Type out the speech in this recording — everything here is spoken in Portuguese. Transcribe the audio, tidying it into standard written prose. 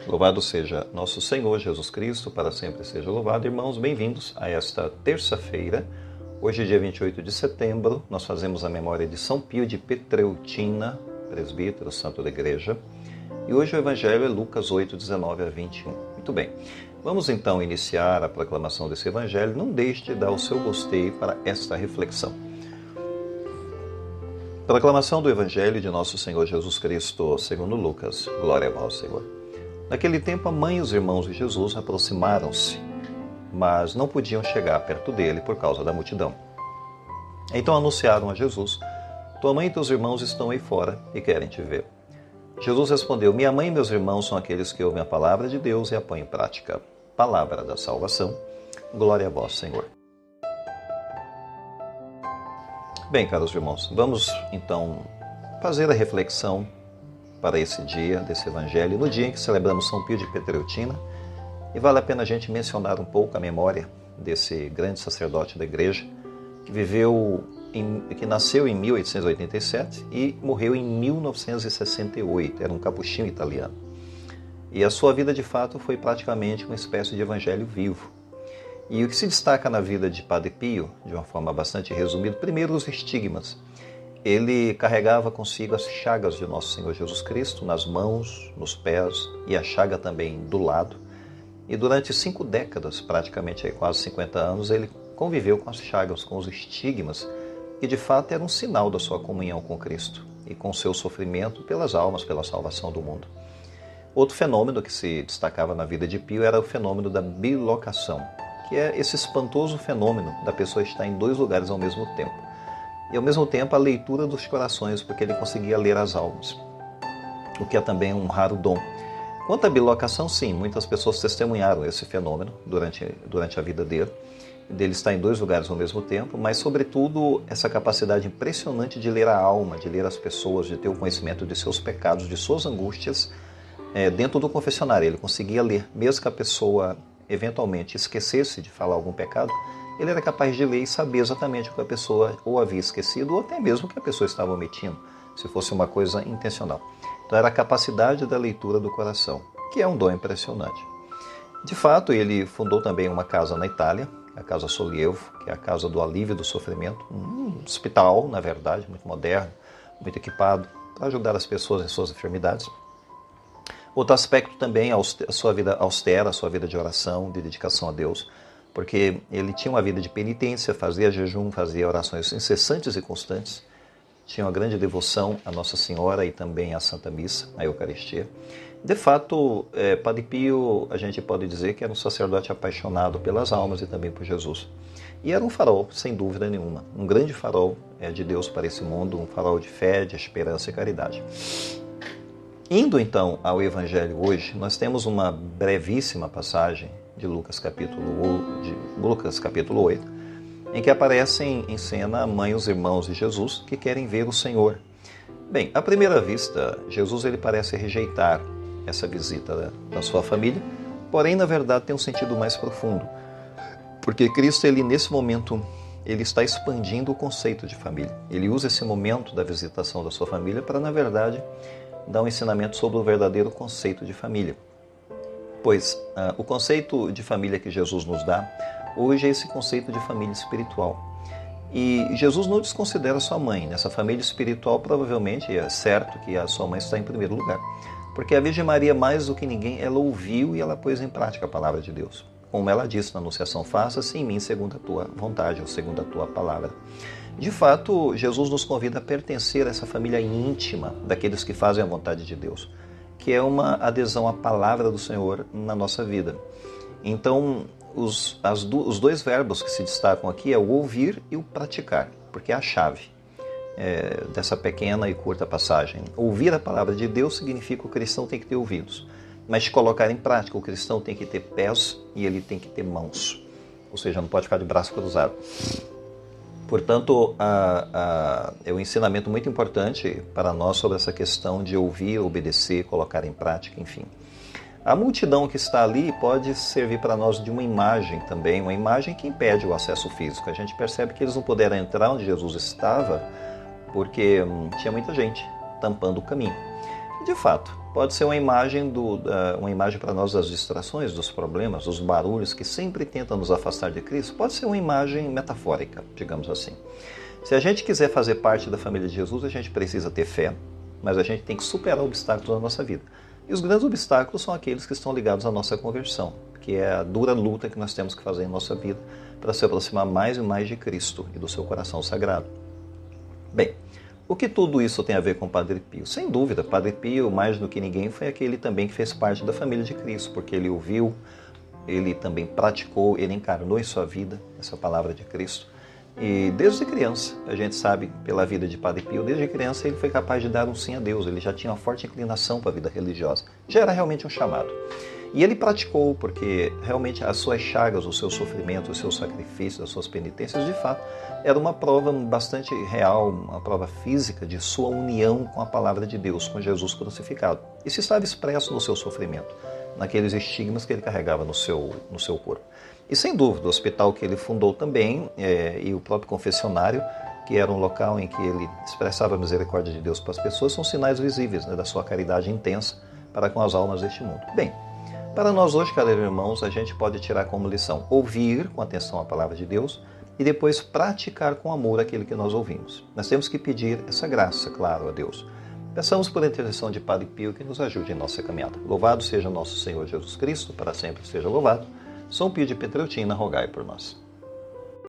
Louvado seja nosso Senhor Jesus Cristo, para sempre seja louvado. Irmãos, bem-vindos a esta terça-feira. Hoje, dia 28 de setembro, nós fazemos a memória de São Pio de Petreutina, presbítero, santo da igreja. E hoje o Evangelho é Lucas 8, 19 a 21. Muito bem, vamos então iniciar a proclamação desse Evangelho. Não deixe de dar o seu gostei para esta reflexão. Proclamação do Evangelho de nosso Senhor Jesus Cristo, segundo Lucas. Glória a vós, Senhor. Naquele tempo, a mãe e os irmãos de Jesus aproximaram-se, mas não podiam chegar perto dele por causa da multidão. Então anunciaram a Jesus: tua mãe e teus irmãos estão aí fora e querem te ver. Jesus respondeu: minha mãe e meus irmãos são aqueles que ouvem a palavra de Deus e a põem em prática. Palavra da salvação. Glória a vós, Senhor. Bem, caros irmãos, vamos então fazer a reflexão para esse dia desse Evangelho, no dia em que celebramos São Pio de Petreutina, e vale a pena a gente mencionar um pouco a memória desse grande sacerdote da igreja, que nasceu em 1887 e morreu em 1968, era um capuchinho italiano. E a sua vida, de fato, foi praticamente uma espécie de evangelho vivo. E o que se destaca na vida de Padre Pio, de uma forma bastante resumida, primeiro os estigmas. Ele carregava consigo as chagas de nosso Senhor Jesus Cristo nas mãos, nos pés e a chaga também do lado. E durante 5 décadas, praticamente quase 50 anos, ele conviveu com as chagas, com os estigmas, que de fato era um sinal da sua comunhão com Cristo e com seu sofrimento pelas almas, pela salvação do mundo. Outro fenômeno que se destacava na vida de Pio era o fenômeno da bilocação, que é esse espantoso fenômeno da pessoa estar em 2 lugares ao mesmo tempo. E ao mesmo tempo a leitura dos corações, porque ele conseguia ler as almas, o que é também um raro dom. Quanto à bilocação, sim, muitas pessoas testemunharam esse fenômeno durante a vida dele estar em 2 lugares ao mesmo tempo, mas sobretudo essa capacidade impressionante de ler a alma, de ler as pessoas, de ter o conhecimento de seus pecados, de suas angústias, dentro do confessionário. Ele conseguia ler, mesmo que a pessoa eventualmente esquecesse de falar algum pecado, ele era capaz de ler e saber exatamente o que a pessoa ou havia esquecido, ou até mesmo o que a pessoa estava omitindo, se fosse uma coisa intencional. Então era a capacidade da leitura do coração, que é um dom impressionante. De fato, ele fundou também uma casa na Itália, a Casa Solievo, que é a casa do alívio do sofrimento, um hospital, na verdade, muito moderno, muito equipado, para ajudar as pessoas em suas enfermidades. Outro aspecto também, a sua vida austera, a sua vida de oração, de dedicação a Deus, porque ele tinha uma vida de penitência, fazia jejum, fazia orações incessantes e constantes, tinha uma grande devoção a Nossa Senhora e também à Santa Missa, à Eucaristia. De fato, Padre Pio, a gente pode dizer que era um sacerdote apaixonado pelas almas e também por Jesus. E era um farol, sem dúvida nenhuma, um grande farol de Deus para esse mundo, um farol de fé, de esperança e caridade. Indo então ao Evangelho hoje, nós temos uma brevíssima passagem de Lucas capítulo 8, em que aparecem em cena a mãe e os irmãos de Jesus que querem ver o Senhor. Bem, à primeira vista, Jesus ele parece rejeitar essa visita da sua família, porém, na verdade, tem um sentido mais profundo, porque Cristo, nesse momento, ele está expandindo o conceito de família. Ele usa esse momento da visitação da sua família para, na verdade, dar um ensinamento sobre o verdadeiro conceito de família. Pois o conceito de família que Jesus nos dá hoje é esse conceito de família espiritual. E Jesus não desconsidera sua mãe. Nessa família espiritual, provavelmente, é certo que a sua mãe está em primeiro lugar. Porque a Virgem Maria, mais do que ninguém, ela ouviu e ela pôs em prática a palavra de Deus. Como ela disse na Anunciação: faça-se em mim segundo a tua vontade, ou segundo a tua palavra. De fato, Jesus nos convida a pertencer a essa família íntima daqueles que fazem a vontade de Deus, que é uma adesão à palavra do Senhor na nossa vida. Então, os 2 verbos que se destacam aqui é o ouvir e o praticar, porque é a chave dessa pequena e curta passagem. Ouvir a palavra de Deus significa que o cristão tem que ter ouvidos, mas colocar em prática, o cristão tem que ter pés e ele tem que ter mãos, ou seja, não pode ficar de braço cruzado. Portanto, é um ensinamento muito importante para nós sobre essa questão de ouvir, obedecer, colocar em prática, enfim. A multidão que está ali pode servir para nós de uma imagem também, uma imagem que impede o acesso físico. A gente percebe que eles não puderam entrar onde Jesus estava porque tinha muita gente tampando o caminho. De fato, pode ser uma imagem, uma imagem para nós das distrações, dos problemas, dos barulhos que sempre tentam nos afastar de Cristo. Pode ser uma imagem metafórica, digamos assim. Se a gente quiser fazer parte da família de Jesus, a gente precisa ter fé, mas a gente tem que superar obstáculos na nossa vida. E os grandes obstáculos são aqueles que estão ligados à nossa conversão, que é a dura luta que nós temos que fazer em nossa vida para se aproximar mais e mais de Cristo e do seu coração sagrado. Bem, o que tudo isso tem a ver com Padre Pio? Sem dúvida, Padre Pio, mais do que ninguém, foi aquele também que fez parte da família de Cristo, porque ele ouviu, ele também praticou, ele encarnou em sua vida essa palavra de Cristo. E desde criança, a gente sabe pela vida de Padre Pio, desde criança ele foi capaz de dar um sim a Deus, ele já tinha uma forte inclinação para a vida religiosa, já era realmente um chamado. E ele praticou, porque realmente as suas chagas, o seu sofrimento, o seu sacrifício, as suas penitências, de fato, era uma prova bastante real, uma prova física de sua união com a palavra de Deus, com Jesus crucificado. Isso estava expresso no seu sofrimento, naqueles estigmas que ele carregava no seu corpo. E sem dúvida, o hospital que ele fundou também, e o próprio confessionário, que era um local em que ele expressava a misericórdia de Deus para as pessoas, são sinais visíveis, né, da sua caridade intensa para com as almas deste mundo. Bem, para nós hoje, caros irmãos, a gente pode tirar como lição ouvir com atenção a palavra de Deus e depois praticar com amor aquilo que nós ouvimos. Nós temos que pedir essa graça, claro, a Deus. Peçamos por intercessão de Padre Pio que nos ajude em nossa caminhada. Louvado seja nosso Senhor Jesus Cristo, para sempre seja louvado. São Pio de Pietrelcina, rogai por nós.